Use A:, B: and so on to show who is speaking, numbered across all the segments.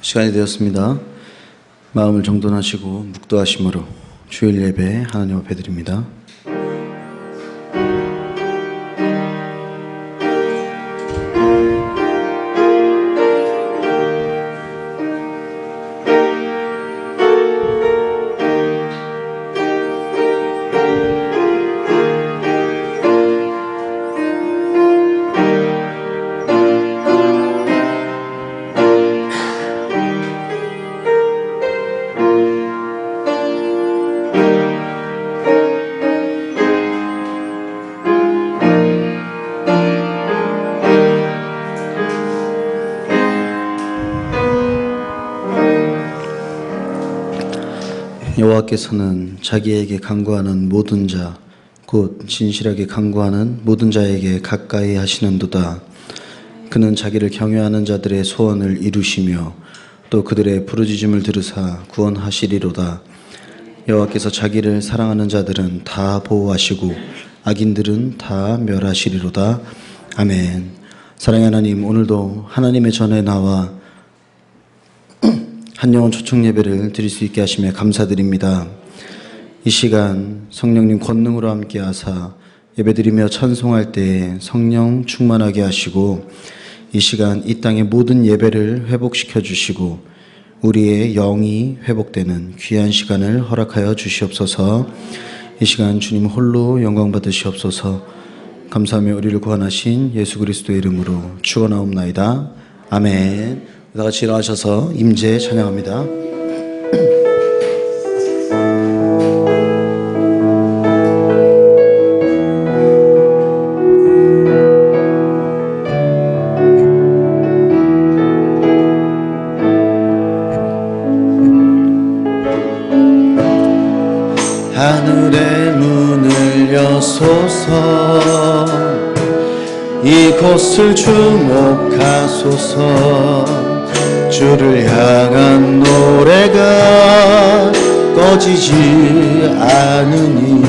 A: 시간이 되었습니다. 마음을 정돈하시고 묵도하심으로 주일 예배 하나님 앞에 드립니다. 여호와께서는 자기에게 간구하는 모든 자, 곧 진실하게 간구하는 모든 자에게 가까이 하시는도다. 그는 자기를 경외하는 자들의 소원을 이루시며 또 그들의 부르짖음을 들으사 구원하시리로다. 여호와께서 자기를 사랑하는 자들은 다 보호하시고 악인들은 다 멸하시리로다. 아멘. 사랑의 하나님, 오늘도 하나님의 전에 나와 한영혼 초청 예배를 드릴 수 있게 하시며 감사드립니다. 이 시간 성령님 권능으로 함께 하사 예배드리며 찬송할 때에 성령 충만하게 하시고 이 시간 이 땅의 모든 예배를 회복시켜 주시고 우리의 영이 회복되는 귀한 시간을 허락하여 주시옵소서. 이 시간 주님 홀로 영광 받으시옵소서. 감사하며 우리를 구원하신 예수 그리스도의 이름으로 축원하옵나이다. 아멘. 다 같이 일어나셔서 임재 찬양합니다. 하늘의 문을 여소서, 이곳을 주목하소서. 주를 향한 노래가 꺼지지 않으니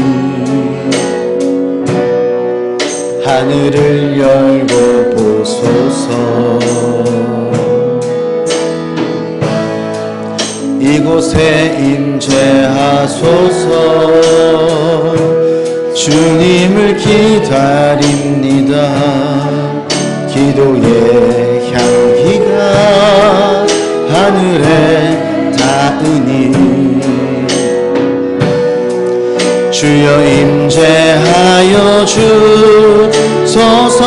A: 하늘을 열고 보소서. 이곳에 임재하소서. 주님을 기다립니다. 기도의 향기가 하늘에 닿으니 주여 임재하여 주소서.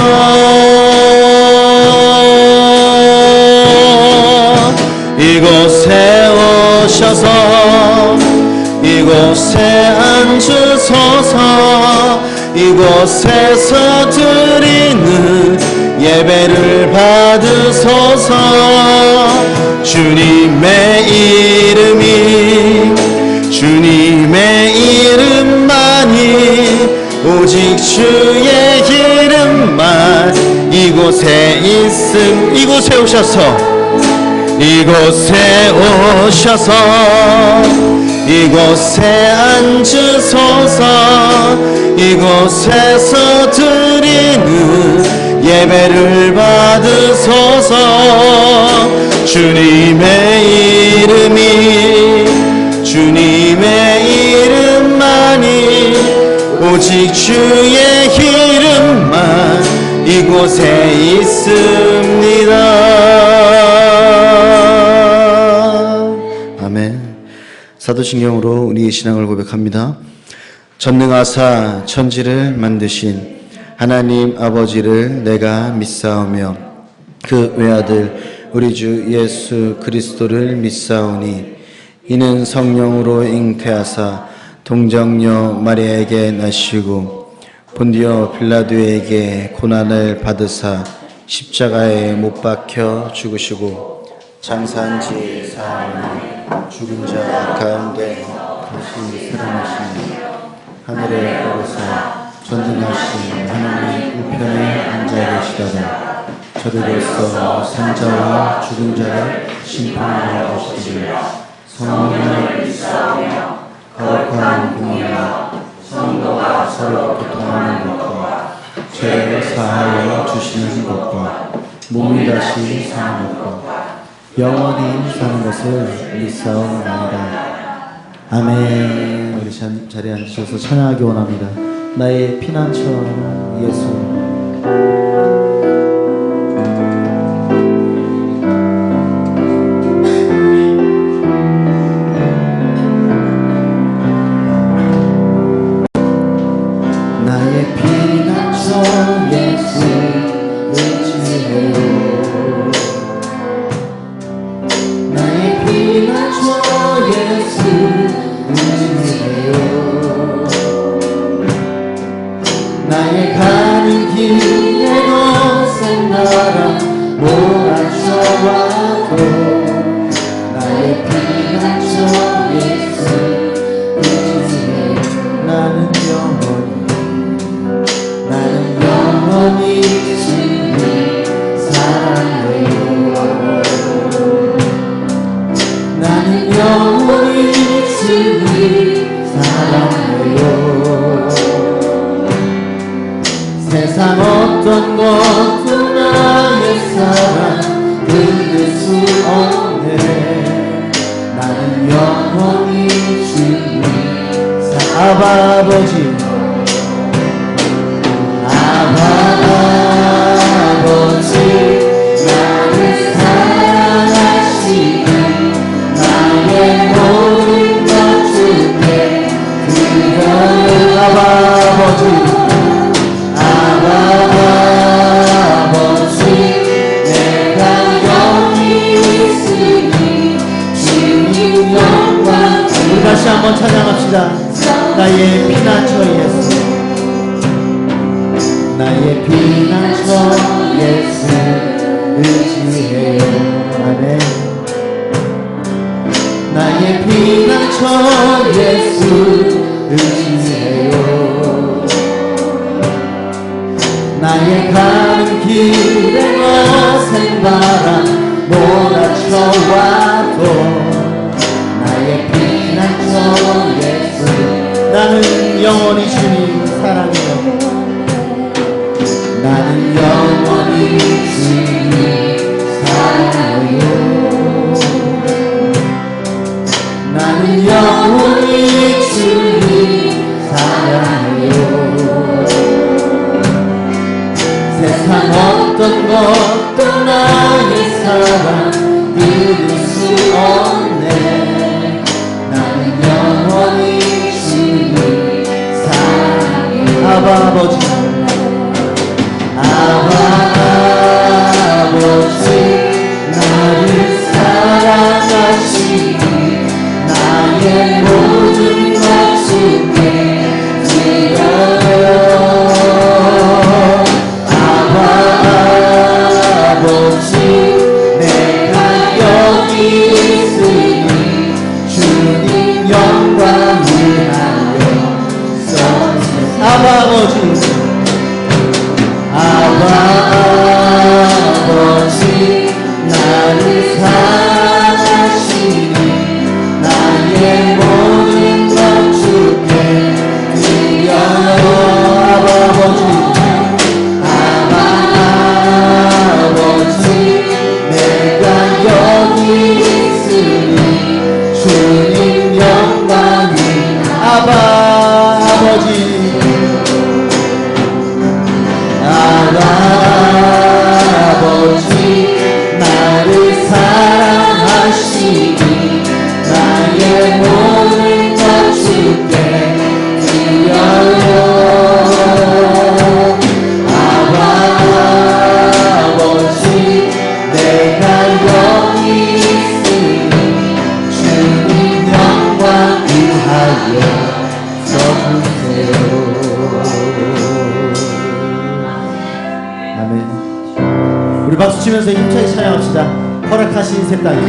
A: 이곳에 오셔서 이곳에 앉으소서. 이곳에서 드리는 예배를 받으소서. 주님의 주님의 이름만이 오직 주의 이름만 이곳에 있음. 이곳에 오셔서 이곳에 앉으소서. 이곳에서 드리는 예배를 받으소서. 주님의 이름만이 오직 주의 이름만 이곳에 있습니다. 아멘. 사도신경으로 우리의 신앙을 고백합니다. 전능하사 천지를 만드신 하나님 아버지를 내가 믿사오며 그 외아들 우리 주 예수 그리스도를 믿사오니 이는 성령으로 잉태하사 동정녀 마리아에게 나시고 본디오 빌라도에게 고난을 받으사 십자가에 못 박혀 죽으시고 장사한 지 사흘 죽은 자 가운데 다시 살아나시니 하늘에 오르사 전능하신 하나님 우편에 앉아 계시다가 저들로서 산자와 죽은 자를 심판하러 오시리니 성령을 믿사오며 거룩한 공의와 성도가 서로 교통하는 것과 죄를 사하여 주시는 것과 몸이 다시 사는 것과 영원히 사는 것을 믿사옵나이다. 아멘. 우리 자리에 앉으셔서 찬양하기 원합니다. 나의 피난처 예수.
B: 나의 가는 길에 거센 바람 몰아쳐와도 나의 피난처 예수 의지해. 나는 영원히 주님 사랑해요. 나는 영원히 주님 사랑해요. 세상 어떤 것도 나의 사랑 끊을 수 없네. 나는 영원히 주님 아버지 나를 사랑하시니 나의 모든 것 주께 드려요. 아버지 내가 여기 있으니 주님 영광. 우리 다시 한번 찬양합시다. 나의 피난처 예수. 나의 피난처 예수 의지해요. 아멘. 나의 피난처 예수 의지해요. 나의 가는 길에 거센 바람 몰아쳐와도 나의 피난처 예수. 나는 영원히 주님 사랑해요. 나는 영원히 주님 사랑해요. 나는 영원히 주님 사랑해요. 세상 어떤 것도 나의 사랑 이룰 수 없네. 나는 영원히 주님 사랑해요. 아버지 나를 사랑하시니 나의 모든 것 주께 드려요. 아버지 내가 여기 있으니 주님 영광 위하여 써주세요. 아버지 나를 사랑하시니 나의 모든 것 주께 드려요. 아버지 내가 여기 있으니 주님 영광이. 아버지 나를 사랑하시니 나의 모든 것 주께 드려요. 아버지 내가 여기 있으니 주님 영광 위하여 써주세요. 우리 박수 치면서 힘차게 찬양합시다. 허락하신 새 땅에.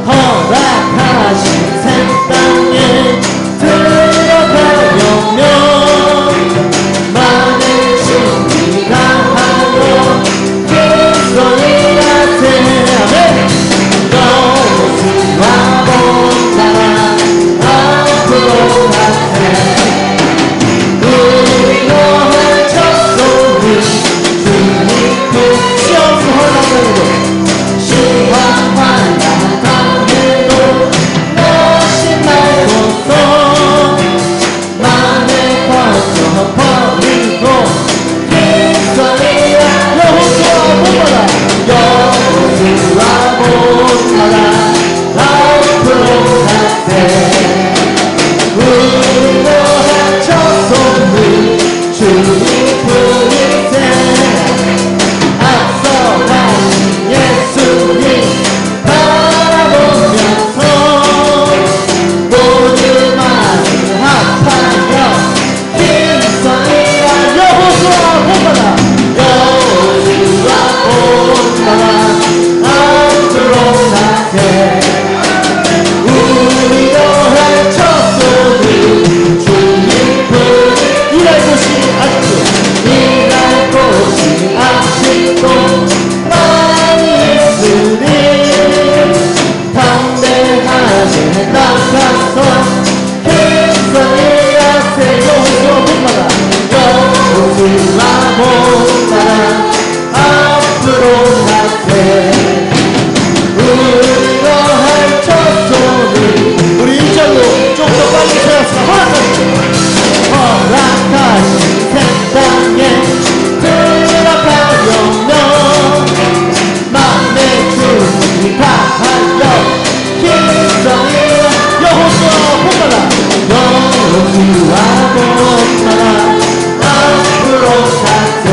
B: 허락하신 새 땅에 들어가려면 많은 준비가 하여 그리스도인한테 너무와 본다 앞으로 가세. 우리 주님 끝이 없어 여호수아 본받아 앞으로 가세 우리가 할 첫손을 우리 일절로 좀 더 빨리 세웠어 허락하신 새 땅에 들어가려면 마음의 준비 다하여 힘성이라 여호수아 본받아 여호수아 본받아 앞으로 가세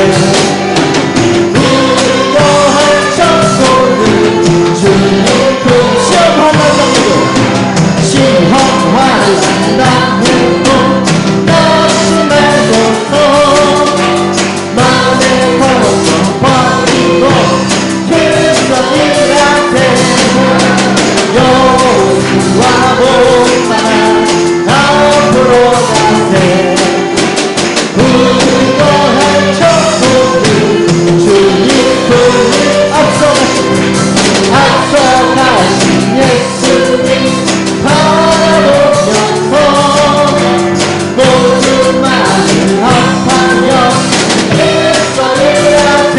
B: 우리가 할 첫손을 주님 그 시험하는 남도 시험하는 남도 다시 말고서 마음에 걸어서 버리고 힘성이라 되고 여호수아 본받아 앞으로 가세 우리가 할 첫손을 주님 품에 앞서가신 예수님 바라보면서 모든 마음을 합하여 일선을 앞에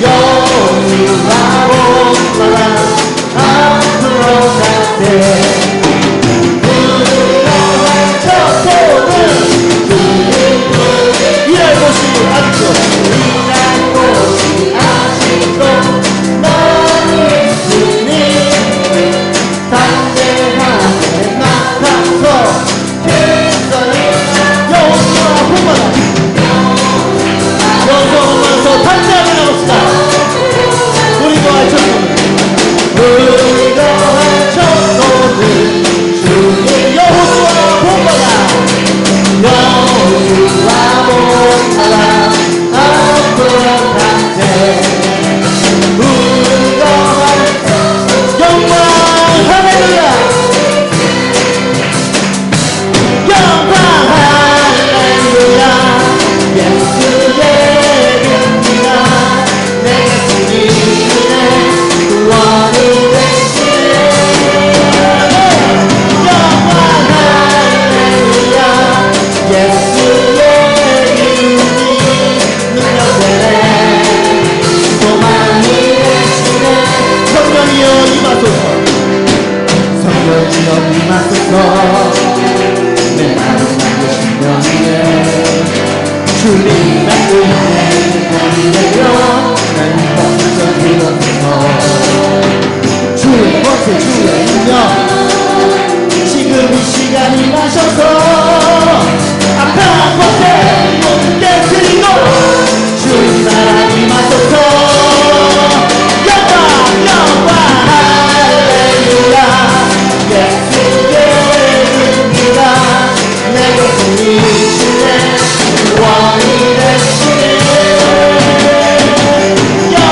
B: 여호수아 본받아 앞으로 가세 우리가 할 첫손을 일할 곳이 아직도 많이 있으니 담대하게 나타서 힘써니 여호수아 본받아 여호수아서 담대하게 나갑시다 우리가 할 첫손을 주님 여호수아 본받아 여호수아 본받아 앞으로 가세 우리가 할 영광 할렐루야 영광 할렐루야 예수의 이름이라 내 주님의 구원이 되시네 영광 할렐루야 예수의 이름이 능력되네 소망이 되시네 성령이여 임하소서 성령이여 임하소서 내 마음 안에 신령이네 주님의 은혜 본이 되려 날 뻗쳐 들어서서 주의 권세 주의 능력 지금 이 시간 임하셔서 악한 권세 모든 깨뜨리고 주님 나라 임하소서 영광 영광 할렐루야 예수의 이름이라 내 것이시네 원이 되시네 영광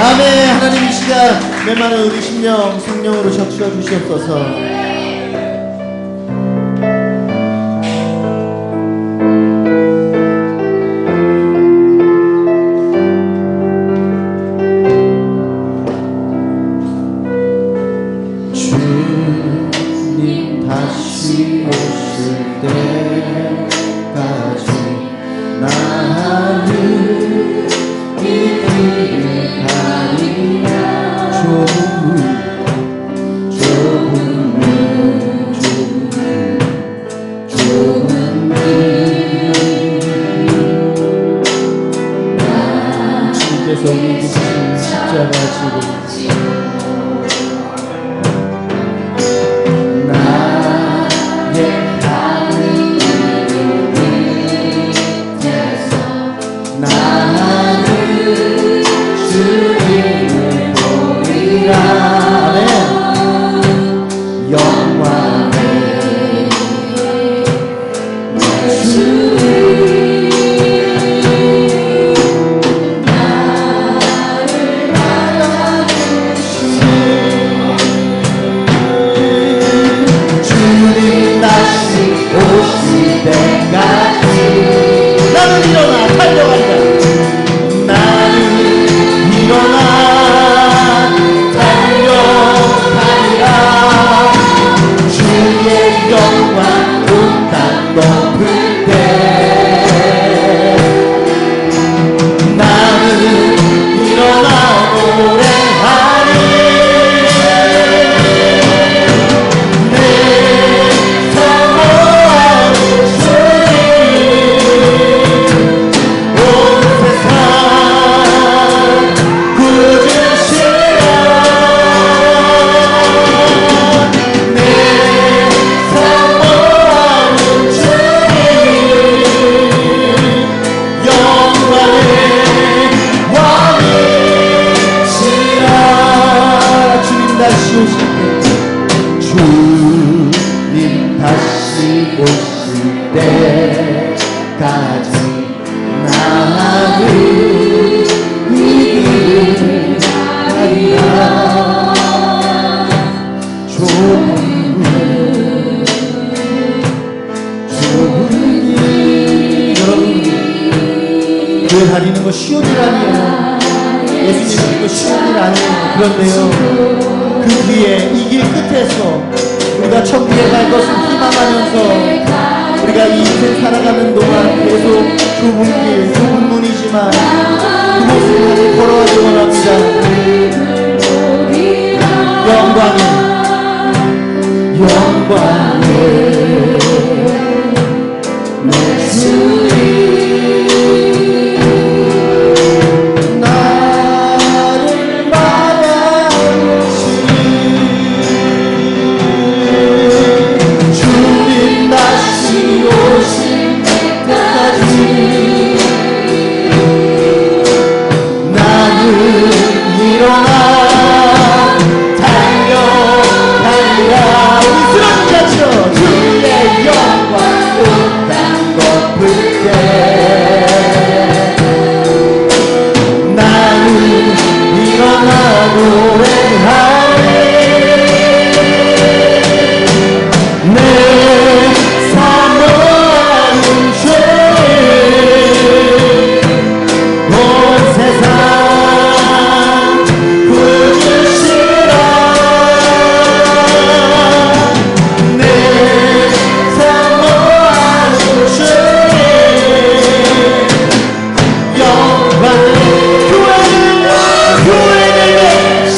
B: 아멘. 하나님 이 시간 웬만한 우리 심령 성령으로 적셔 주시옵소서. 주님 다시 오실 때까지 나는 이 길을 가리라. 주님께서 우리 십자가 지고 교회 다니는 거 쉬운 일 아니에요. 예수님 믿는 거 쉬운 일 아니에요. 그런데요, 그 뒤에 이 길 끝에서 우리가 천국에 갈 것을 희망하면서 우리가 이 인생 살아가는 동안 계속 좁은 길, 좁은 문이지만 그곳을 다시 걸어가기 원합니다. 영광에 내 주님 나를 받아주시니 주님 다시 오실 때까지 나는 일어나 주의 영광 온땅 덮을 때 나는 일어나 노래하리. 내 사모하는 죄 온 세상 구주시라. 교회를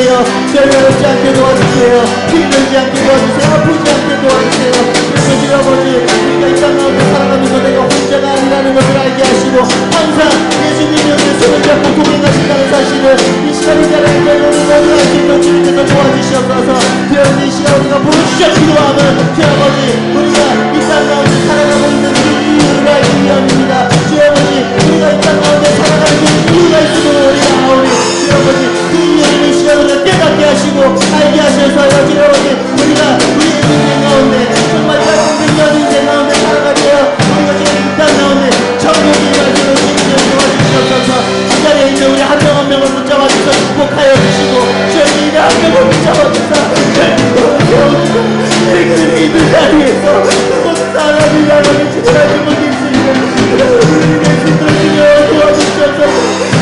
B: 기도해요. 절망하지 않게 도와주세요. 힘들지 않게 도와주세요. 아프지 않게 도와주세요. 그래서 주여 아버지, 우리가 이 땅 가운데 살아가면서 내가 혼자가 아니라는 것을 알게 하시고 항상 예수님이 옆에 손을 잡고 동행하신다는 사실을 이 시간 이 자리에 오늘 모두 알수 있도록 주님께서 도와주시옵소서. 주여 이 시간 우리가 부르짖어 기도하면 주여 아버지, 우리가 이 땅 가운데 살아가고 있는 그 이유를 알기 위함입니다. 주여 아버지, 우리가 이 땅 가운데 살아가는 그 이유가 있음을 우리가 아오니 주여 아버지, 그 이유를 이 시간 우리가 깨닫게 하시고 알게 하셔서 주여 아버지, 우리가 우리의 인생 가운데 정말 짧은 인생 가운데 살아가게 하여 우리가 지금 이 땅 가운데 천국이 말씀을 주시며 도와주시옵소서. 이 자리에 있는 우리 한 명 한 명을 붙잡아 주셔서 축복하여 주시고 주여 우리 한 명을 붙잡아 주셔서 그 있는 자리에서 그곳 사람이라고 주님을 못 있으니까 우리 예수도 주여 도와주셔서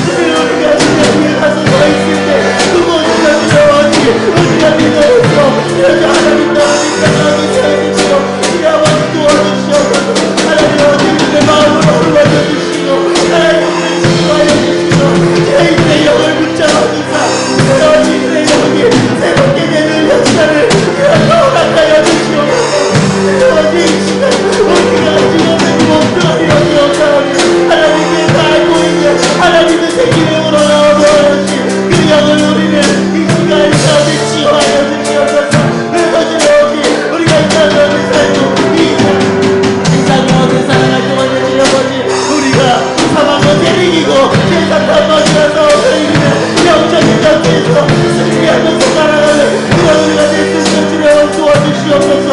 B: 주여 우리가 주여 가서 서 있을 때 그곳에서 주여 우리가 믿어서 여자 하나님 나라니까 나도 세우시고 우리 아버지 도와주시옵소서. 하나님 아버지 마음을 어루만져 주시고 하나님을 지도하여 주시고 제 인생 영을 붙잡아 주사 아버지 내 영이 새롭게 되는 역사를 허락하여 주시옵소서. 아버지 이 시간 우리가 지금 목표를 여기옵사오니 하나님께서 알고 있는 하나님의 새 기능으로 나오듯이 그 영을 우리는 이 시간 가운데 치유하여 주시옵소서. 그래서 주여 우리가 이 땅 가운데 살고 이 땅 가운데 살아갈 동안에 주여 아버지, 우리가 사망과 재림이고 세상 한번이라서 저희는 영적인 전투에서 승리하면서 살아가는 그런 우리가 될 수 있는 주여 도와주시옵소서.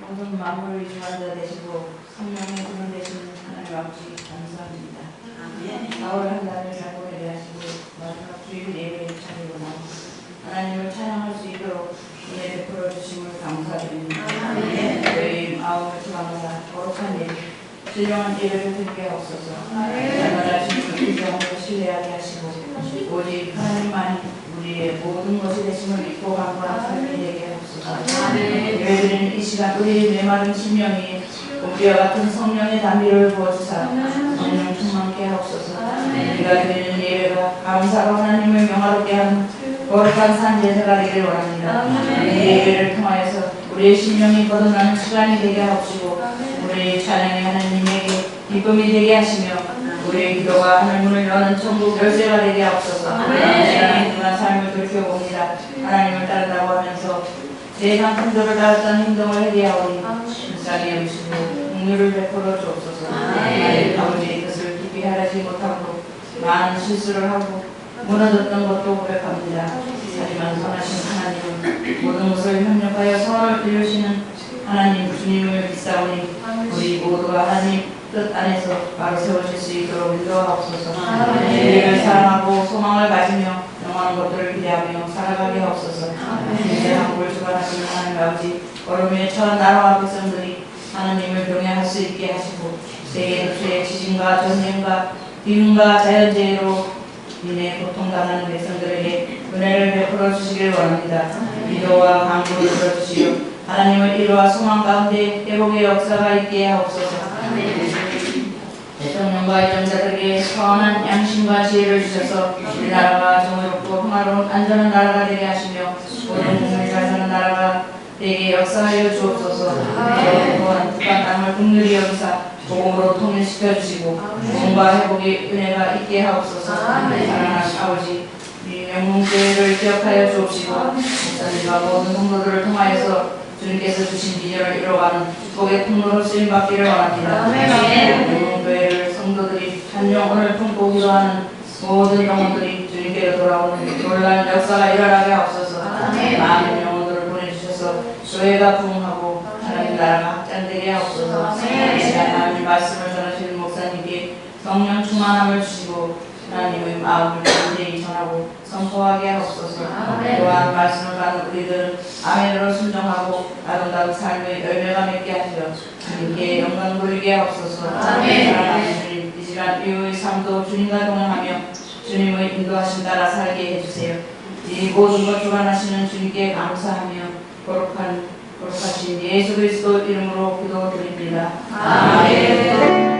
C: 모든 만물을 주관자 되시고 성령의 주관 되시는 하나님 아버지 감사합니다. 가을 한 달을 잘 보내게 하시고 마지막 주일 예배에 차리고 나와 하나님을 찬양할 수 있도록 은혜 베풀어 주심을 감사드립니다. 저희 마음을 주관하라 거룩한 예배, 신령한 예배를 드리게 하옵소서. 날마다 주님을 인정하고 신뢰하게 하시고 오직 하나님만이 우리의 모든 것이 되심을 믿고 간구하는 삶이 되게 하옵소서. 예배드리는 이 시간 우리의 메마른 심령이 우리와 같은 성령의 담비를 부어주사 성령 충만케 하옵소서. 우리가 드리는 예배가 감사로 하나님을 영화롭게 하는 거룩한 산제사가 되기를 원합니다. 이 예배를 통하여서 우리의 심령이 거듭나는 시간이 되게 하옵시고 우리의 찬양이 하나님에게 기쁨이 되게 하시며 우리의 기도가 하늘문을 여는 천국 열쇠가 되게 하옵소서. 하나님의 그간 삶을 돌이켜봅니다. 하나님을 따르다고 하면서 세상 풍조를 따랐다는 행동을 해리하오니 불쌍히 여기시고 긍휼을 베풀어 주옵소서. 아버지의 뜻을 깊이 하지 못하고 많은 실수를 하고 무너졌던 것도 고백합니다. 하지만 선하신 하나님은 모든 것을 협력하여 선을 이루시는 하나님 주님을 믿사오니 우리 모두가 하나님 뜻 안에서 바로 세우실 수 있도록 인도하옵소서. 우리를 사랑하고 소망을 가지며 영원한 것들을 기대하며 살아가게 하옵소서. 이제 한국을 주관하시는 하나님 아버지, 얼음의 첫 나라와 백성들이 하나님을 경외할 수 있게 하시고 세계 도시의 지진과 전쟁과 비문과 자연재해로 인해 고통당하는 백성들에게 은혜를 베풀어 주시길 원합니다. 기도와 간구를 들어주시어 하나님을 이루와 소망 가운데 회복의 역사가 있게 하옵소서. 대통령과 이정자들에게 선한 양심과 지혜를 주셔서 우리나라가 정의롭고 평화로운 안전한 나라가 되게 하시며 모든 국민이 잘 사는 나라가 되게 역사하여 주옵소서. 또한 북한 땅을 국률이 여기사 복음으로 통일시켜 주시고 공과 회복의 은혜가 있게 하옵소서. 사랑하신 아버지, 우리 영웅교회를 기억하여 주옵시고 목사님과 모든 성도들을 통하여서 주님께서 주신 비전을 이뤄가는 축복의 통로로 쓰임받기를 원합니다. 영웅교회를 성도들이 한 영혼을 품고 기도하는 모든 영혼들이 주님께로 돌아오는 놀라운 역사가 일어나게 하옵소서. 많은 영혼들을 보내주셔서 교회가 부흥하고 하나님 나라가 확장되게 하옵소서. 이 시간 하나님 말씀을 전하시는 성령 충만함을 주시고 하나님의 마음을 담대히 전하고 선포하게 하옵소서. 또한 말씀을 받는 우리들은 아멘으로 순종하고 아름다운 삶의 열매가 맺게 하시어 주님께 영광 돌리게 하옵소서. 사랑하는 주님, 이 시간 이후의 삶도 주님과 동행하며 주님의 인도하심 따라 살게 해주세요. 이 모든 것 주관하시는 주님께 감사하며 거룩하신 예수 그리스도 이름으로 기도드립니다. 아멘.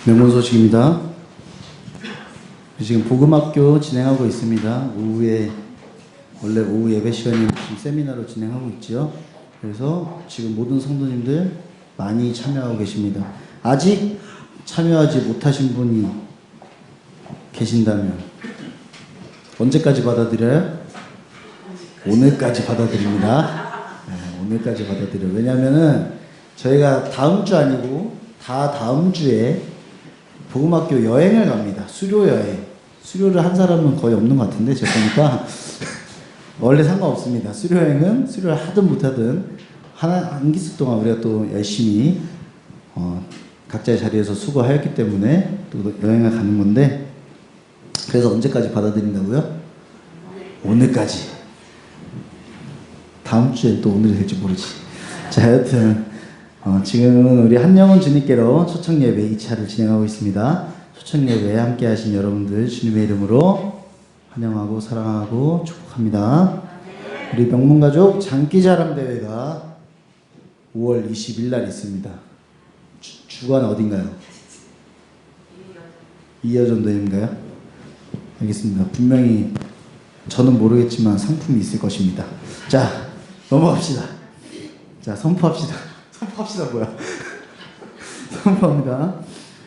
A: 명문 소식입니다. 지금 복음학교 진행하고 있습니다. 원래 오후 예배 시간에 지금 세미나로 진행하고 있죠. 그래서 지금 모든 성도님들 많이 참여하고 계십니다. 아직 참여하지 못하신 분이 계신다면 언제까지 받아들여요? 오늘까지 받아들입니다. 네, 오늘까지 받아들여요. 왜냐면은 저희가 다음 주 아니고 다음 주에 복음학교 여행을 갑니다. 수료 여행. 수료를 한 사람은 거의 없는 것 같은데 제가 보니까 원래 상관없습니다. 수료 여행은 수료를 하든 못하든 한 기수 동안 우리가 또 열심히 각자의 자리에서 수고하였기 때문에 또 여행을 가는 건데, 그래서 언제까지 받아들인다고요? 오늘까지. 다음 주에 또 오늘이 될지 모르지. 자, 여튼 지금은 우리 한영훈 주님께로 초청 예배 2차를 진행하고 있습니다.
B: 초청 예배에 함께 하신 여러분들 주님의 이름으로 환영하고 사랑하고 축복합니다. 우리 명문가족 장기자랑 대회가 5월 20일 날 있습니다. 주관 어딘가요? 이여전도인가요? 알겠습니다. 분명히 저는 모르겠지만 상품이 있을 것입니다. 자, 넘어갑시다. 자, 선포합시다. 선포합시다 뭐야? 선포합니다.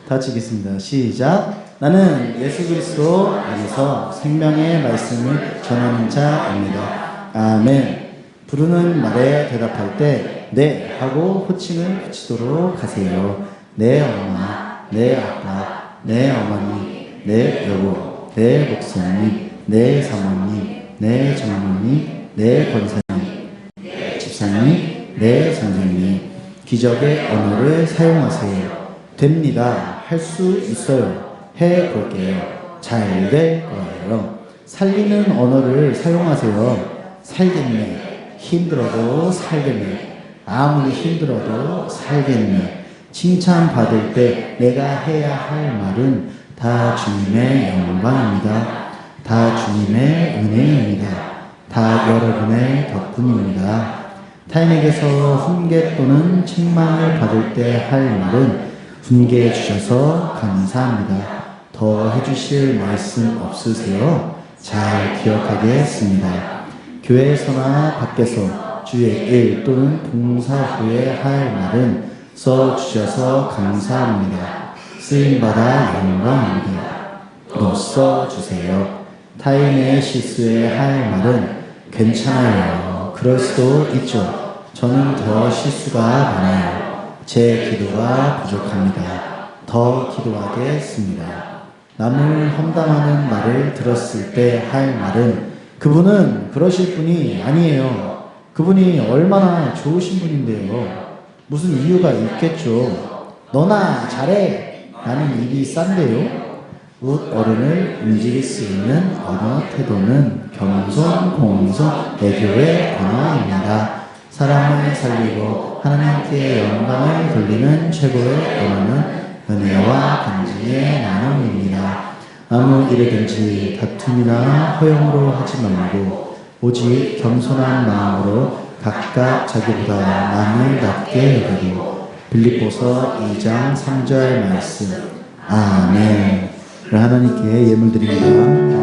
B: 다 같이 읽겠습니다. 시작. 나는 예수 그리스도 안에서 생명의 말씀을 전하는 자입니다. 아멘. 부르는 말에 대답할 때 네 하고 호칭을 붙이도록 하세요. 내 엄마, 내 아빠, 내 어머니, 내 여보, 내 목사님, 내 사모님, 내 장모님, 내 권사님, 집사님, 내 선생님. 기적의 언어를 사용하세요. 됩니다. 할 수 있어요. 해볼게요. 잘 될 거예요. 살리는 언어를 사용하세요. 살겠네. 힘들어도 살겠네. 아무리 힘들어도 살겠네. 칭찬받을 때 내가 해야 할 말은 다 주님의 영광입니다. 다 주님의 은혜입니다. 다 여러분의 덕분입니다. 타인에게서 훈계 또는 책망을 받을 때 할 말은 훈계해 주셔서 감사합니다. 더 해주실 말씀 없으세요? 잘 기억하겠습니다. 교회에서나 밖에서 주의 일 또는 봉사 후에 할 말은 써주셔서 감사합니다. 쓰임받아 영광입니다. 또 써주세요. 타인의 실수에 할 말은 괜찮아요. 그럴 수도 있죠. 저는 더 실수가 많아요. 제 기도가 부족합니다. 더 기도하겠습니다. 남을 험담하는 말을 들었을 때 할 말은 그분은 그러실 분이 아니에요. 그분이 얼마나 좋으신 분인데요. 무슨 이유가 있겠죠. 너나 잘해. 나는 입이 싼데요. 웃 어른을 움직일 수 있는 언어 태도는 겸손, 공손, 애교의 언어입니다. 사람을 살리고 하나님께 영광을 돌리는 최고의 언어는 은혜와 간증의 나눔입니다. 아무 일이든지 다툼이나 허용으로 하지 말고 오직 겸손한 마음으로 각각 자기보다 남을 낮게 여기고 빌립보서 2장 3절 말씀 아멘. 하나님께 예물 드립니다.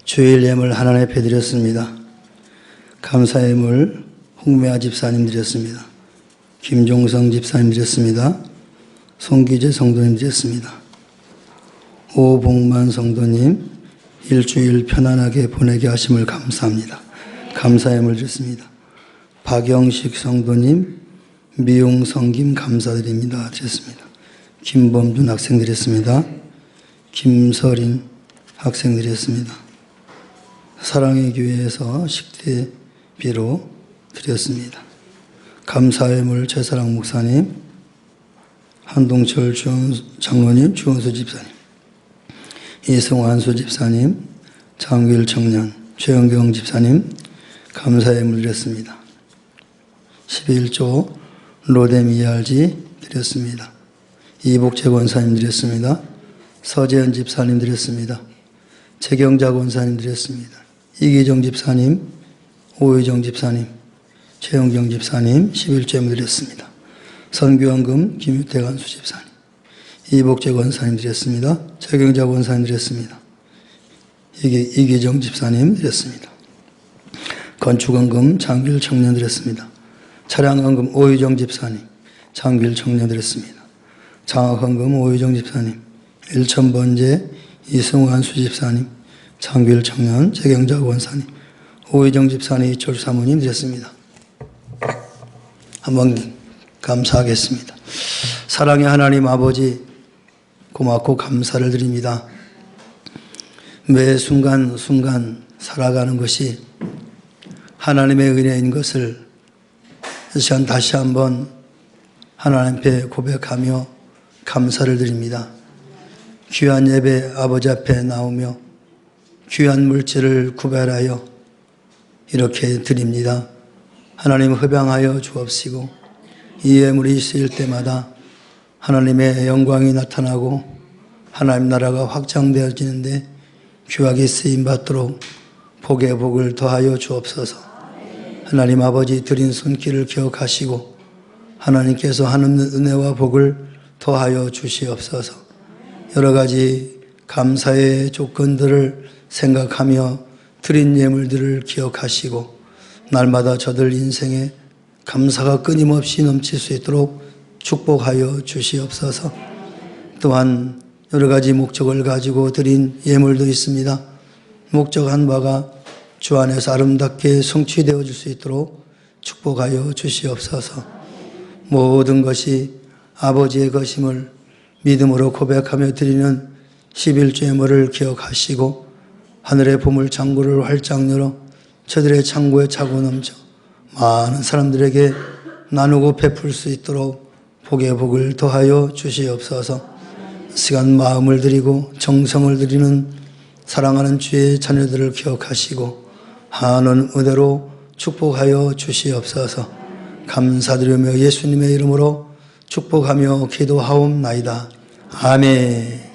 D: 주일 예물 하나님 앞에 드렸습니다. 감사 예물 홍매아 집사님 드렸습니다. 김종성 집사님 드렸습니다. 송기재 성도님 드렸습니다. 오복만 성도님 일주일 편안하게 보내게 하심을 감사합니다. 감사 예물 드렸습니다. 박영식 성도님 미용 성김 감사드립니다 드렸습니다. 김범준 학생 드렸습니다. 김서린 학생 드렸습니다. 사랑의 교회에서 식대비로 드렸습니다. 감사예물 최사랑 목사님, 한동철 장로님, 주원수 집사님, 이승환수 집사님, 장길 청년, 최영경 집사님 감사예물 드렸습니다. 11조 로뎀 ERG 드렸습니다. 이복재 권사님 드렸습니다. 서재현 집사님 드렸습니다. 최경자 권사님 드렸습니다. 이기정 집사님, 오유정 집사님, 최영경 집사님 11조 드렸습니다. 선교원금 김유태 간수 집사님, 이복재 권사님 드렸습니다. 최경자 권사님 드렸습니다. 이기정 집사님 드렸습니다. 건축원금 장길 청년 드렸습니다. 차량원금 오유정 집사님, 장길 청년 드렸습니다. 장학원금 오유정 집사님, 일천번제 이승환 수집사님, 장길 청년 최경자 권사님, 오유정 집사님, 이철 사모님 드렸습니다. 한번 감사하겠습니다. 사랑의 하나님 아버지, 고맙고 감사를 드립니다. 매 순간순간 살아가는 것이 하나님의 은혜인 것을 이 시간 다시 한번 하나님 앞에 고백하며 감사를 드립니다. 귀한 예배 아버지 앞에 나오며 귀한 물질을 구별하여 이렇게 드립니다. 하나님 흡양하여 주옵시고 이 예물이 쓰일 때마다 하나님의 영광이 나타나고 하나님 나라가 확장되어지는데 귀하게 쓰임받도록 복의 복을 더하여 주옵소서. 하나님 아버지 드린 손길을 기억하시고 하나님께서 하는 은혜와 복을 더하여 주시옵소서. 여러 가지 감사의 조건들을 생각하며 드린 예물들을 기억하시고 날마다 저들 인생에 감사가 끊임없이 넘칠 수 있도록 축복하여 주시옵소서. 또한 여러 가지 목적을 가지고 드린 예물도 있습니다. 목적한 바가 주 안에서 아름답게 성취되어 줄 수 있도록 축복하여 주시옵소서. 모든 것이 아버지의 것임을 믿음으로 고백하며 드리는 11조 예물을 기억하시고 하늘의 보물 창고를 활짝 열어 저들의 창고에 차고 넘쳐 많은 사람들에게 나누고 베풀 수 있도록 복의 복을 더하여 주시옵소서. 시간 마음을 드리고 정성을 드리는 사랑하는 주의 자녀들을 기억하시고 하는 은혜로 축복하여 주시옵소서. 감사드리며 예수님의 이름으로 축복하며 기도하옵나이다. 아멘.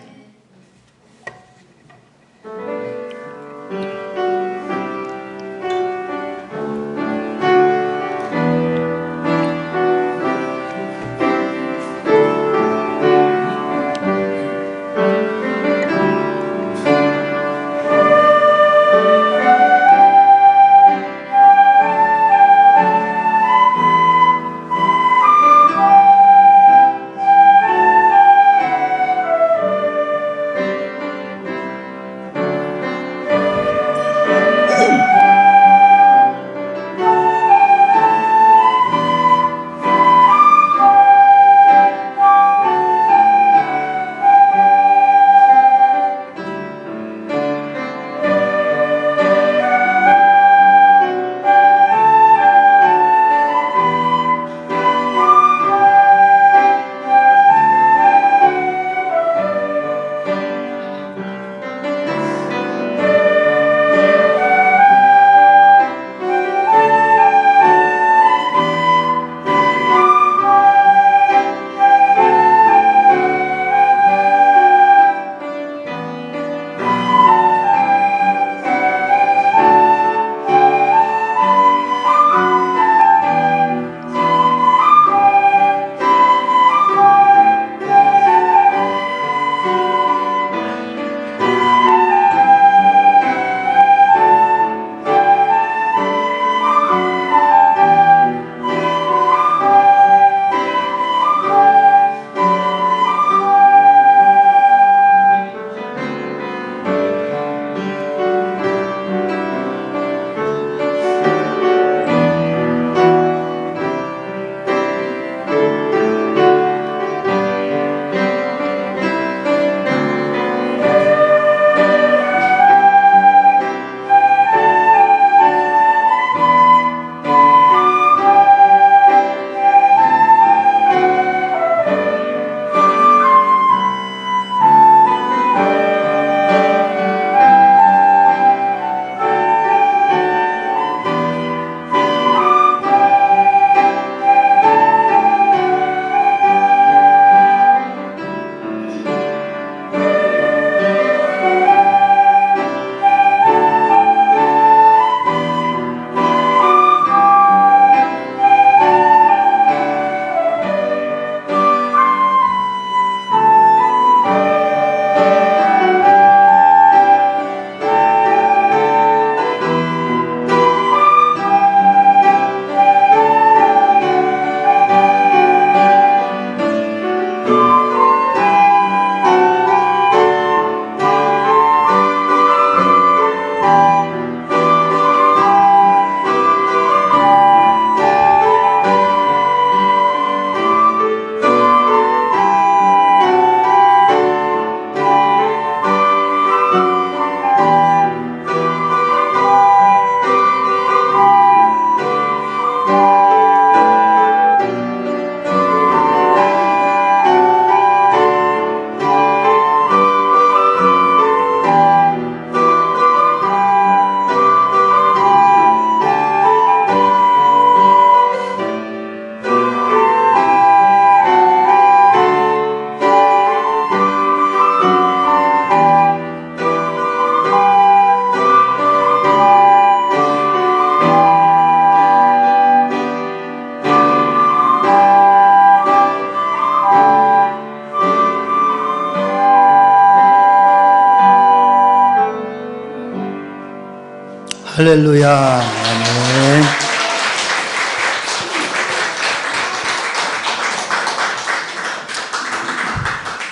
D: 할렐루야. 아멘.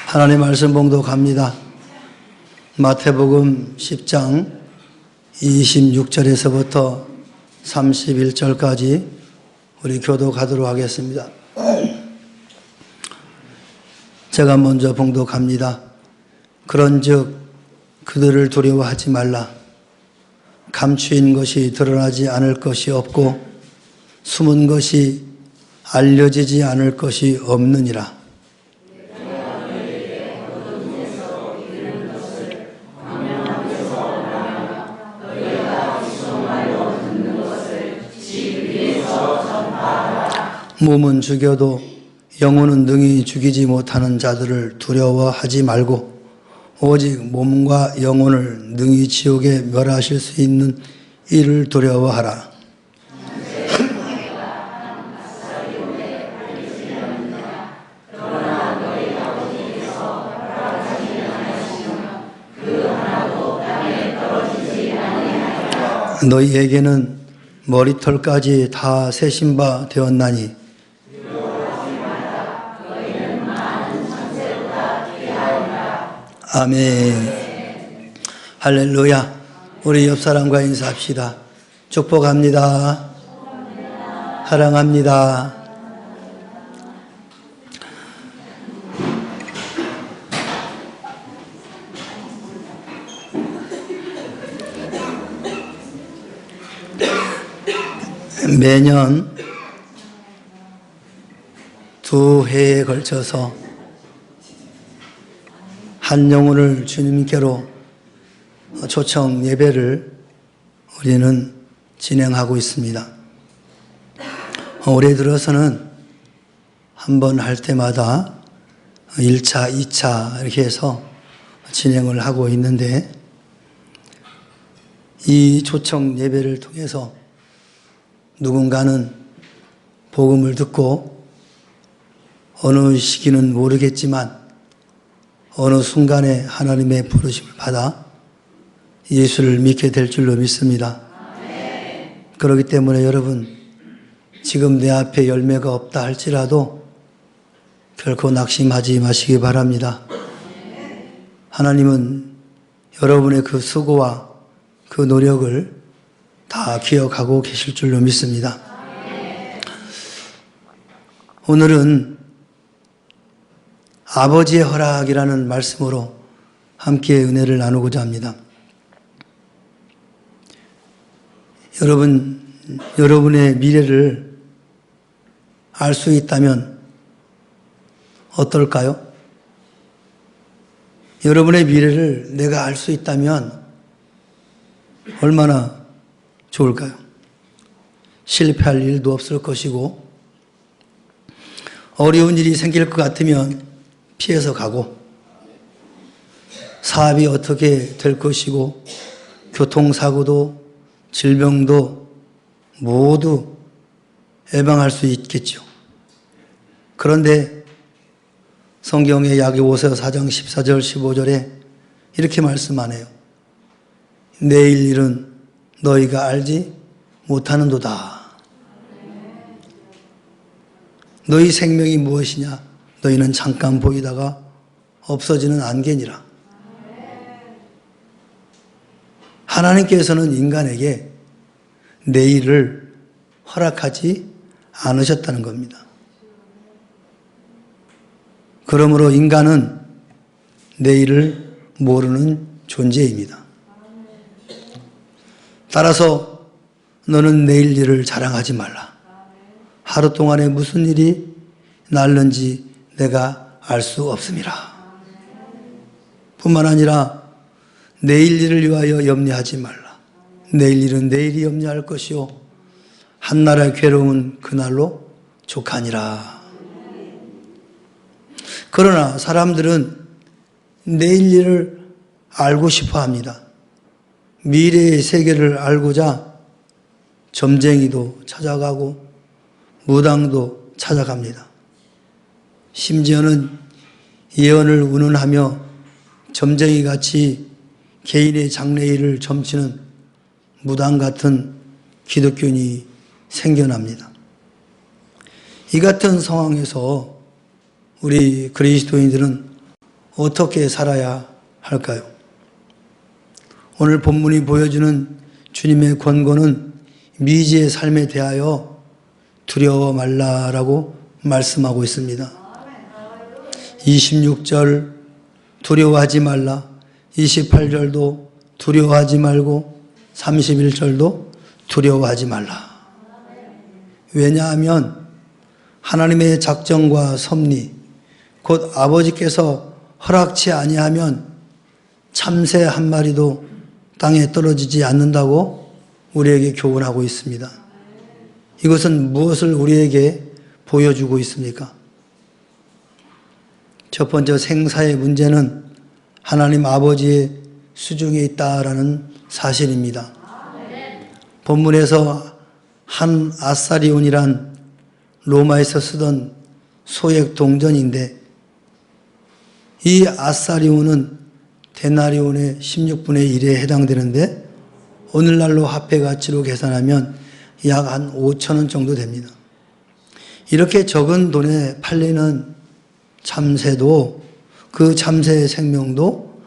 D: 하나님 말씀 봉독합니다. 마태복음 10장 26절에서부터 31절까지 우리 교독하도록 하겠습니다. 제가 먼저 봉독합니다. 그런즉 그들을 두려워하지 말라. 감추인 것이 드러나지 않을 것이 없고 숨은 것이 알려지지 않을 것이 없느니라. 몸은 죽여도 영혼은 능히 죽이지 못하는 자들을 두려워하지 말고 오직 몸과 영혼을 능히 지옥에 멸하실 수 있는 이를 두려워하라. 너희에게는 머리털까지 다 세신 바 되었나니 아멘. 할렐루야. 우리 옆 사람과 인사합시다. 축복합니다. 사랑합니다. 매년 두 해에 걸쳐서 한 영혼을 주님께로 초청 예배를 우리는 진행하고 있습니다. 올해 들어서는 한 번 할 때마다 1차, 2차 이렇게 해서 진행을 하고 있는데 이 초청 예배를 통해서 누군가는 복음을 듣고 어느 시기는 모르겠지만 어느 순간에 하나님의 부르심을 받아 예수를 믿게 될 줄로 믿습니다. 그렇기 때문에 여러분 지금 내 앞에 열매가 없다 할지라도 결코 낙심하지 마시기 바랍니다. 하나님은 여러분의 그 수고와 그 노력을 다 기억하고 계실 줄로 믿습니다. 오늘은 아버지의 허락이라는 말씀으로 함께 은혜를 나누고자 합니다. 여러분의 미래를 알 수 있다면 어떨까요? 여러분의 미래를 내가 알 수 있다면 얼마나 좋을까요? 실패할 일도 없을 것이고 어려운 일이 생길 것 같으면 피해서 가고 사업이 어떻게 될 것이고 교통사고도 질병도 모두 예방할 수 있겠죠. 그런데 성경의 야고보서 4장 14절 15절에 이렇게 말씀하네요. 내일 일은 너희가 알지 못하는도다. 너희 생명이 무엇이냐? 너희는 잠깐 보이다가 없어지는 안개니라. 하나님께서는 인간에게 내일을 허락하지 않으셨다는 겁니다. 그러므로 인간은 내일을 모르는 존재입니다. 따라서 너는 내일 일을 자랑하지 말라. 하루 동안에 무슨 일이 날는지 내가 알 수 없음이라. 뿐만 아니라 내일 일을 위하여 염려하지 말라. 내일 일은 내일이 염려할 것이요 한나라의 괴로움은 그날로 족하니라. 그러나 사람들은 내일 일을 알고 싶어 합니다. 미래의 세계를 알고자 점쟁이도 찾아가고 무당도 찾아갑니다. 심지어는 예언을 운운하며 점쟁이같이 개인의 장래일을 점치는 무당 같은 기독교인이 생겨납니다. 이 같은 상황에서 우리 그리스도인들은 어떻게 살아야 할까요? 오늘 본문이 보여주는 주님의 권고는 미지의 삶에 대하여 두려워 말라라고 말씀하고 있습니다. 26절 두려워하지 말라, 28절도 두려워하지 말고 31절도 두려워하지 말라. 왜냐하면 하나님의 작정과 섭리, 곧 아버지께서 허락치 아니하면 참새 한 마리도 땅에 떨어지지 않는다고 우리에게 교훈하고 있습니다. 이것은 무엇을 우리에게 보여주고 있습니까? 첫 번째 생사의 문제는 하나님 아버지의 수중에 있다라는 사실입니다. 본문에서 한 아사리온이란 로마에서 쓰던 소액 동전인데 이 아사리온은 데나리온의 16분의 1에 해당되는데 오늘날로 화폐 가치로 계산하면 약 한 5,000원 정도 됩니다. 이렇게 적은 돈에 팔리는 참새도 그 참새의 생명도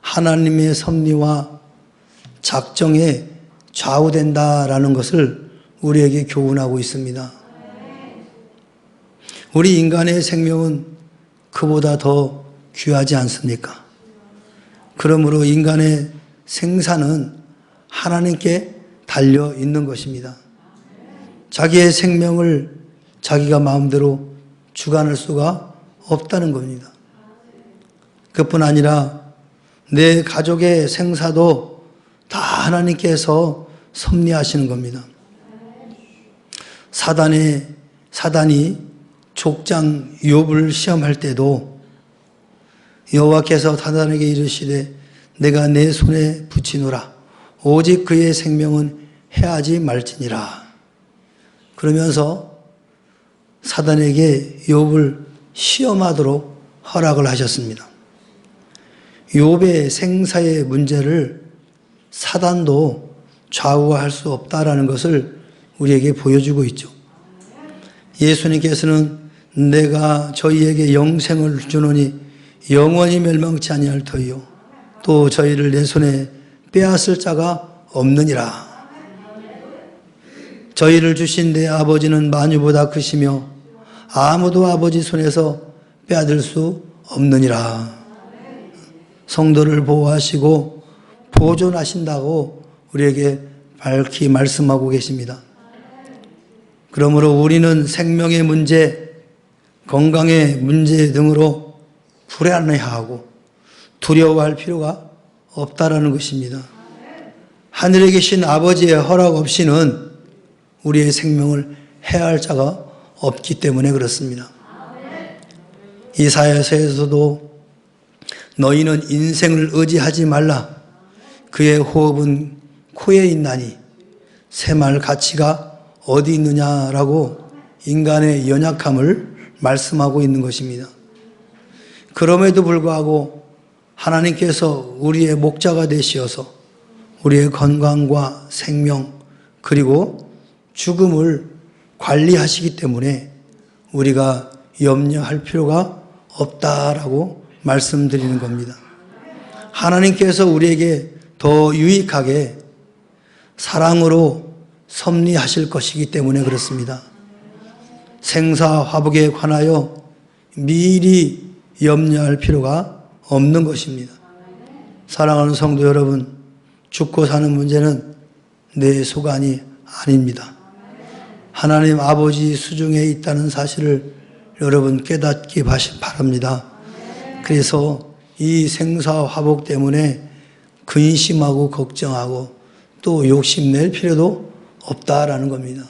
D: 하나님의 섭리와 작정에 좌우된다라는 것을 우리에게 교훈하고 있습니다. 우리 인간의 생명은 그보다 더 귀하지 않습니까? 그러므로 인간의 생사는 하나님께 달려 있는 것입니다. 자기의 생명을 자기가 마음대로 주관할 수가 없다는 겁니다. 그뿐 아니라 내 가족의 생사도 다 하나님께서 섭리하시는 겁니다. 사단이 족장 욥을 시험할 때도 여호와께서 사단에게 이르시되 내가 내 손에 붙이노라 오직 그의 생명은 해하지 말지니라. 그러면서 사단에게 욥을 시험하도록 허락을 하셨습니다. 욥의 생사의 문제를 사단도 좌우할 수 없다라는 것을 우리에게 보여주고 있죠. 예수님께서는 내가 저희에게 영생을 주노니 영원히 멸망치 아니할 터이요 또 저희를 내 손에 빼앗을 자가 없느니라. 저희를 주신 내 아버지는 만유보다 크시며 아무도 아버지 손에서 빼앗을 수 없느니라. 성도를 보호하시고 보존하신다고 우리에게 밝히 말씀하고 계십니다. 그러므로 우리는 생명의 문제, 건강의 문제 등으로 불안해하고 두려워할 필요가 없다라는 것입니다. 하늘에 계신 아버지의 허락 없이는 우리의 생명을 해할 자가 없기 때문에 그렇습니다. 이사야서에서도 너희는 인생을 의지하지 말라. 그의 호흡은 코에 있나니 새말 가치가 어디 있느냐라고 인간의 연약함을 말씀하고 있는 것입니다. 그럼에도 불구하고 하나님께서 우리의 목자가 되시어서 우리의 건강과 생명 그리고 죽음을 관리하시기 때문에 우리가 염려할 필요가 없다라고 말씀드리는 겁니다. 하나님께서 우리에게 더 유익하게 사랑으로 섭리하실 것이기 때문에 그렇습니다. 생사화복에 관하여 미리 염려할 필요가 없는 것입니다. 사랑하는 성도 여러분, 죽고 사는 문제는 내 소관이 아닙니다. 하나님 아버지 수중에 있다는 사실을 여러분 깨닫기 바랍니다. 그래서 이 생사화복 때문에 근심하고 걱정하고 또 욕심낼 필요도 없다라는 겁니다.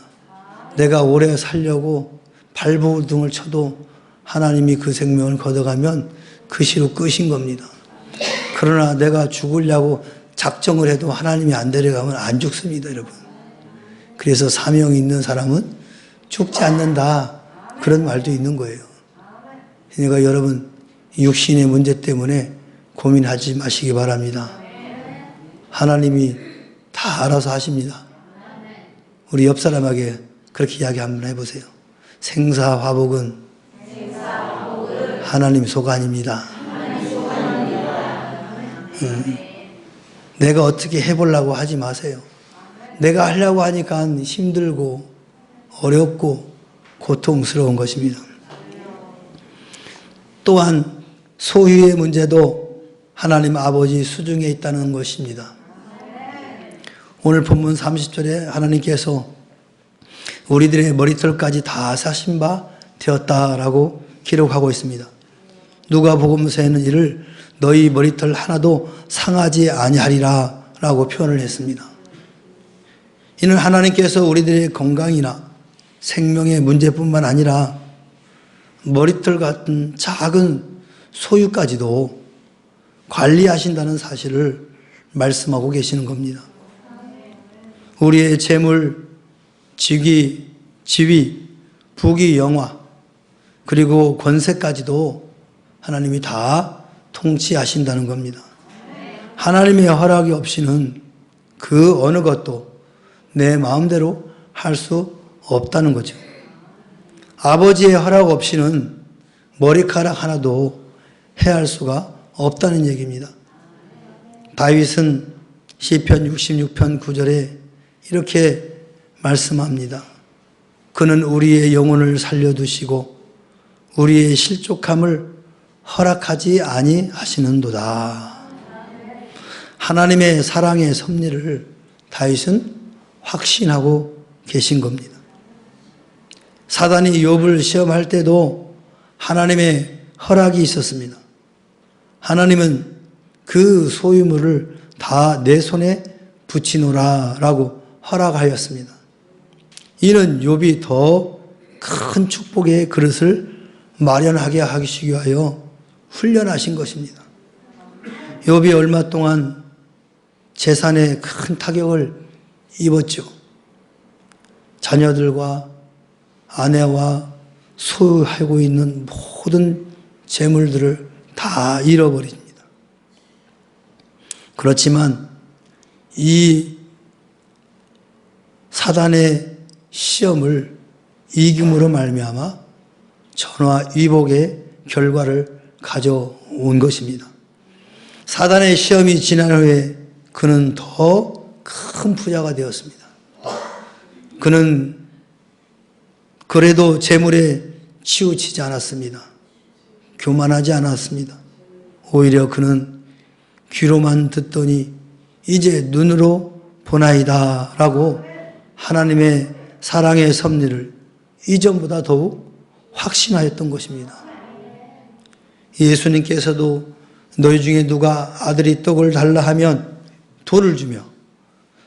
D: 내가 오래 살려고 발버둥을 쳐도 하나님이 그 생명을 걷어가면 그 시로 끝인 겁니다. 그러나 내가 죽으려고 작정을 해도 하나님이 안 데려가면 안 죽습니다, 여러분. 그래서 사명이 있는 사람은 죽지 않는다, 그런 말도 있는 거예요. 그러니까 여러분 육신의 문제 때문에 고민하지 마시기 바랍니다. 하나님이 다 알아서 하십니다. 우리 옆 사람에게 그렇게 이야기 한번 해보세요. 생사화복은 하나님 소관입니다. 내가 어떻게 해보려고 하지 마세요. 내가 하려고 하니까 힘들고 어렵고 고통스러운 것입니다. 또한 소유의 문제도 하나님 아버지 수중에 있다는 것입니다. 오늘 본문 30절에 하나님께서 우리들의 머리털까지 다 사신 바 되었다라고 기록하고 있습니다. 누가복음서에는 이를 너희 머리털 하나도 상하지 아니하리라 라고 표현을 했습니다. 이는 하나님께서 우리들의 건강이나 생명의 문제뿐만 아니라 머리털 같은 작은 소유까지도 관리하신다는 사실을 말씀하고 계시는 겁니다. 우리의 재물, 지위, 부귀, 영화, 그리고 권세까지도 하나님이 다 통치하신다는 겁니다. 하나님의 허락이 없이는 그 어느 것도 내 마음대로 할 수 없다는 거죠. 아버지의 허락 없이는 머리카락 하나도 해할 수가 없다는 얘기입니다. 다윗은 시편 66편 9절에 이렇게 말씀합니다. 그는 우리의 영혼을 살려두시고 우리의 실족함을 허락하지 아니하시는도다. 하나님의 사랑의 섭리를 다윗은 확신하고 계신 겁니다. 사단이 욥을 시험할 때도 하나님의 허락이 있었습니다. 하나님은 그 소유물을 다 내 손에 붙이노라라고 허락하였습니다. 이는 욥이 더 큰 축복의 그릇을 마련하게 하시기 위하여 훈련하신 것입니다. 욥이 얼마 동안 재산에 큰 타격을 입었죠. 자녀들과 아내와 소유하고 있는 모든 재물들을 다 잃어버립니다. 그렇지만 이 사단의 시험을 이김으로 말미암아 전화위복의 결과를 가져온 것입니다. 사단의 시험이 지난 후에 그는 더 큰 부자가 되었습니다. 그는 그래도 재물에 치우치지 않았습니다. 교만하지 않았습니다. 오히려 그는 귀로만 듣더니 이제 눈으로 보나이다 라고 하나님의 사랑의 섭리를 이전보다 더욱 확신하였던 것입니다. 예수님께서도 너희 중에 누가 아들이 떡을 달라 하면 돌을 주며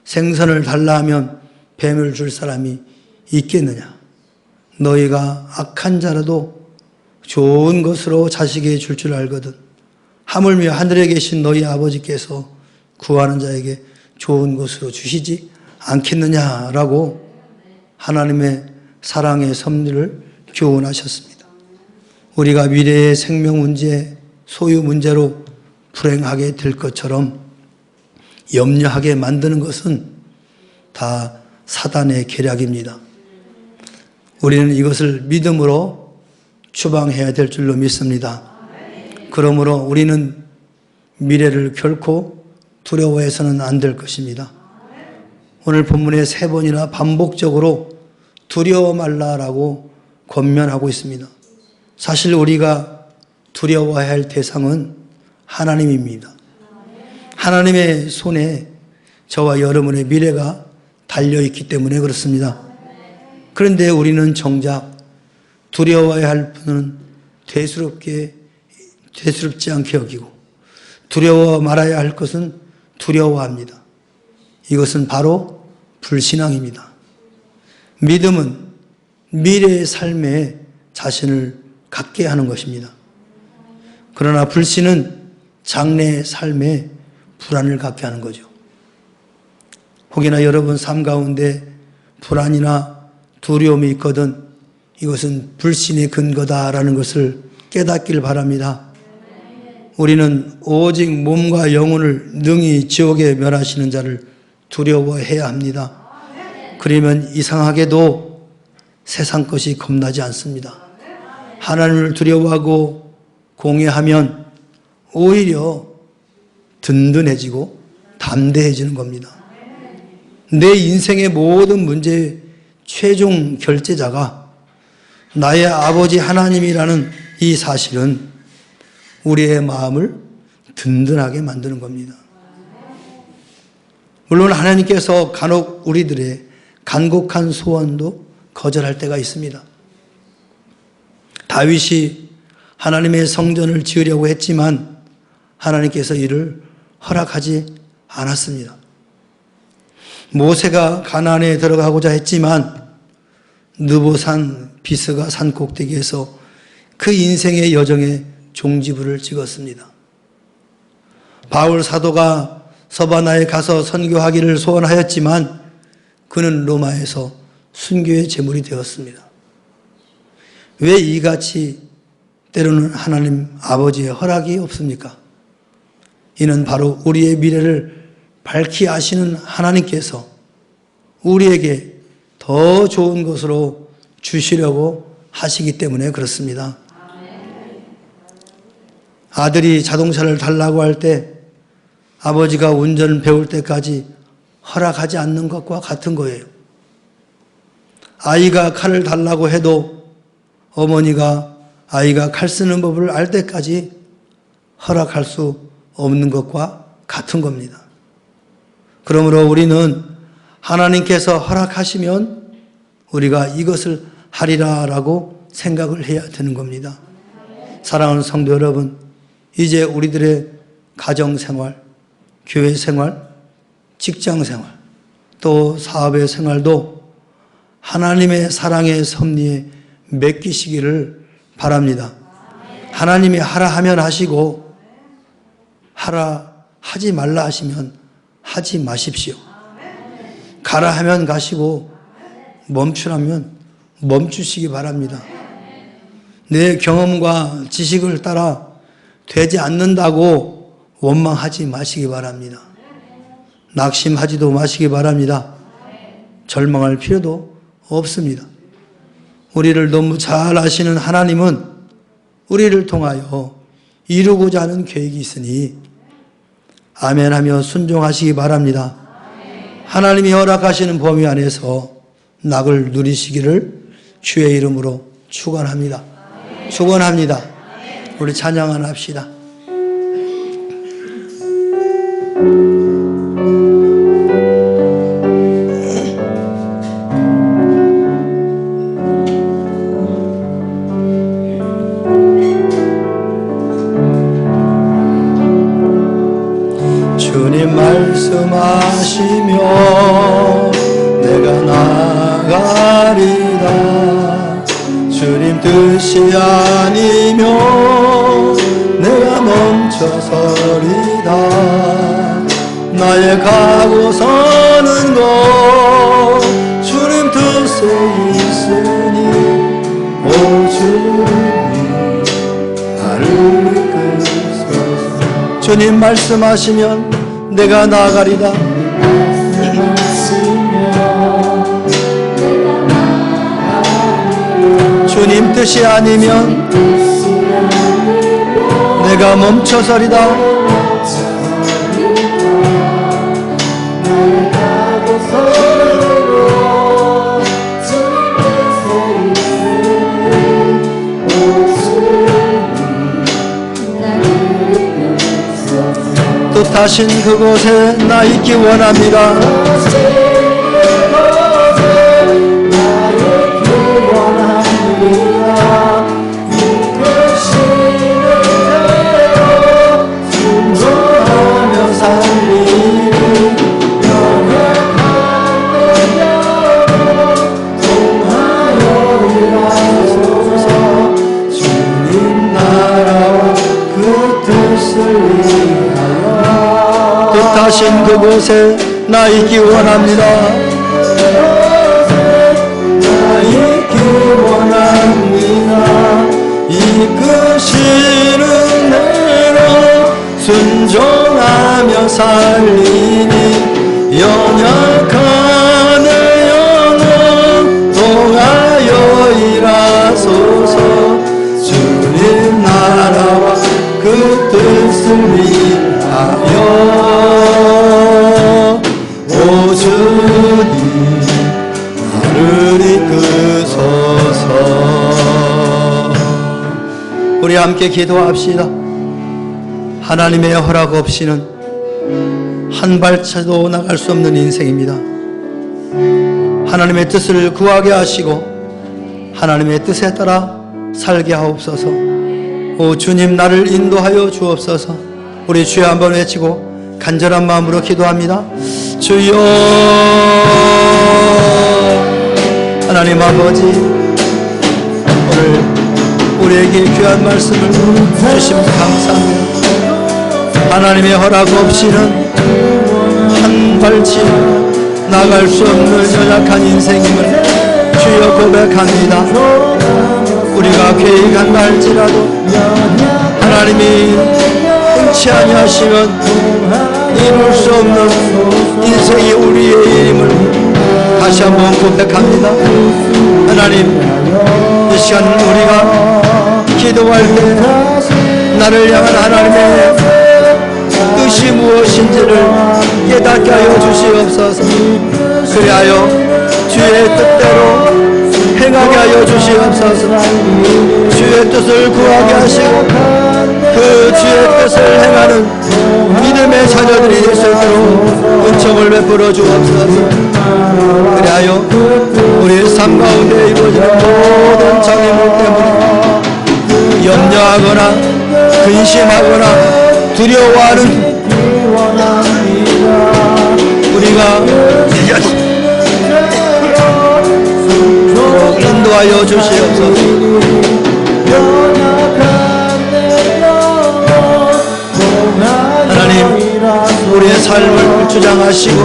D: 생선을 달라 하면 뱀을 줄 사람이 있겠느냐. 너희가 악한 자라도 좋은 것으로 자식에게 줄 줄 알거든. 하물며 하늘에 계신 너희 아버지께서 구하는 자에게 좋은 것으로 주시지 않겠느냐라고 하나님의 사랑의 섭리를 교훈하셨습니다. 우리가 미래의 생명 문제, 소유 문제로 불행하게 될 것처럼 염려하게 만드는 것은 다 사단의 계략입니다. 우리는 이것을 믿음으로 추방해야 될 줄로 믿습니다. 그러므로 우리는 미래를 결코 두려워해서는 안 될 것입니다. 오늘 본문에 3번이나 반복적으로 두려워 말라라고 권면하고 있습니다. 사실 우리가 두려워해야 할 대상은 하나님입니다. 하나님의 손에 저와 여러분의 미래가 달려있기 때문에 그렇습니다. 그런데 우리는 정작 두려워해야 할 분은 대수롭지 않게 여기고 두려워 말아야 할 것은 두려워합니다. 이것은 바로 불신앙입니다. 믿음은 미래의 삶에 자신을 갖게 하는 것입니다. 그러나 불신은 장래의 삶에 불안을 갖게 하는 거죠. 혹여나 여러분 삶 가운데 불안이나 두려움이 있거든 이것은 불신의 근거다라는 것을 깨닫길 바랍니다. 우리는 오직 몸과 영혼을 능히 지옥에 멸하시는 자를 두려워해야 합니다. 그러면 이상하게도 세상 것이 겁나지 않습니다. 하나님을 두려워하고 공외하면 오히려 든든해지고 담대해지는 겁니다. 내 인생의 모든 문제의 최종 결제자가 나의 아버지 하나님이라는 이 사실은 우리의 마음을 든든하게 만드는 겁니다. 물론 하나님께서 간혹 우리들의 간곡한 소원도 거절할 때가 있습니다. 다윗이 하나님의 성전을 지으려고 했지만 하나님께서 이를 허락하지 않았습니다. 모세가 가나안에 들어가고자 했지만 느보산 비스가 산 꼭대기에서 그 인생의 여정에 종지부를 찍었습니다. 바울 사도가 서바나에 가서 선교하기를 소원하였지만 그는 로마에서 순교의 제물이 되었습니다. 왜 이같이 때로는 하나님 아버지의 허락이 없습니까? 이는 바로 우리의 미래를 밝히 아시는 하나님께서 우리에게 더 좋은 것으로 주시려고 하시기 때문에 그렇습니다. 아들이 자동차를 달라고 할 때 아버지가 운전을 배울 때까지 허락하지 않는 것과 같은 거예요. 아이가 칼을 달라고 해도 어머니가 아이가 칼 쓰는 법을 알 때까지 허락할 수 없는 것과 같은 겁니다. 그러므로 우리는 하나님께서 허락하시면 우리가 이것을 하리라라고 생각을 해야 되는 겁니다. 사랑하는 성도 여러분, 이제 우리들의 가정생활, 교회생활, 직장생활, 또 사업의 생활도 하나님의 사랑의 섭리에 맡기시기를 바랍니다. 하나님이 하라 하면 하시고 하라 하지 말라 하시면 하지 마십시오. 가라 하면 가시고 멈추라면 멈추시기 바랍니다. 내 경험과 지식을 따라 되지 않는다고 원망하지 마시기 바랍니다. 낙심하지도 마시기 바랍니다. 절망할 필요도 없습니다. 우리를 너무 잘 아시는 하나님은 우리를 통하여 이루고자 하는 계획이 있으니 아멘하며 순종하시기 바랍니다. 하나님이 허락하시는 범위 안에서 낙을 누리시기를 주의 이름으로 축원합니다. 축원합니다. 우리 찬양 하나 합시다. 주님 말씀하시며 내가 나가리다. 주님 뜻이 아니면 내가 멈춰서리다. 나의 가고 서는 것 주님 뜻에 있으니 오 주님 나를 이끄소서. 주님 말씀하시면 내가 나가리다. 주님 뜻이 아니면 내가 멈춰서리다. 뜻하신 그곳에 나 있기 원합니다. 뜻하신 그곳에 나 있기 원합니다. 나 있기 원합니다. 이끄시는 대로 순종하며 살리니 영영 위하여 오 주님 나를 이끄소서. 우리 함께 기도합시다. 하나님의 허락 없이는 한 발자도 나갈 수 없는 인생입니다. 하나님의 뜻을 구하게 하시고 하나님의 뜻에 따라 살게 하옵소서. 오 주님 나를 인도하여 주옵소서. 우리 주여 한번 외치고 간절한 마음으로 기도합니다. 주여 하나님 아버지, 오늘 우리에게 귀한 말씀을 주시면 감사합니다. 하나님의 허락 없이는 한 발치 나갈 수 없는 연약한 인생임을 주여 고백합니다. 우리가 계획한다 할지라도 하나님이 흔치 아니하시면 이룰 수 없는 인생이 우리의 일임을 다시 한번 고백합니다. 하나님, 이 시간 우리가 기도할 때 나를 향한 하나님의 뜻이 무엇인지를 깨닫게 하여 주시옵소서. 그리하여 주의 뜻대로 행하게 하여 주시옵소서. 주의 뜻을 구하게 하시고 그 주의 뜻을 행하는 믿음의 자녀들이 될 수 있도록 은총을 베풀어 주옵소서. 그리하여 우리 삶 가운데 이루어지는 모든 장애물 때문에 염려하거나 근심하거나 두려워하는 우리가 인도하여 주시옵소서. 하나님, 우리의 삶을 주장하시고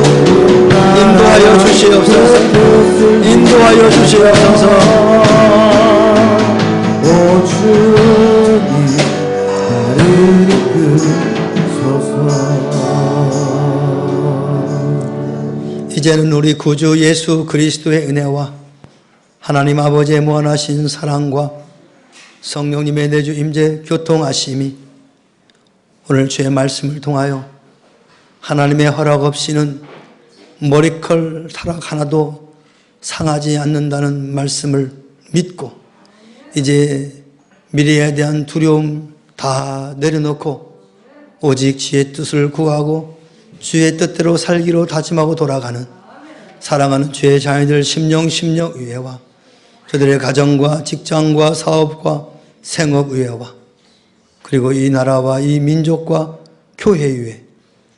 D: 인도하여 주시옵소서. 인도하여 주시옵소서.
B: 오 주님 나를 이끄소서.
D: 이제는 우리 구주 예수 그리스도의 은혜와 하나님 아버지의 무한하신 사랑과 성령님의 내주 임재 교통하심이 오늘 주의 말씀을 통하여 하나님의 허락 없이는 머리컬 타락 하나도 상하지 않는다는 말씀을 믿고 이제 미래에 대한 두려움 다 내려놓고 오직 주의 뜻을 구하고 주의 뜻대로 살기로 다짐하고 돌아가는 사랑하는 주의 자녀들 심령 의회와 그들의 가정과 직장과 사업과 생업 의회와 그리고 이 나라와 이 민족과 교회 위에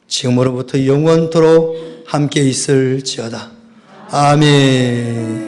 D: 지금으로부터 영원토록 함께 있을지어다. 아멘.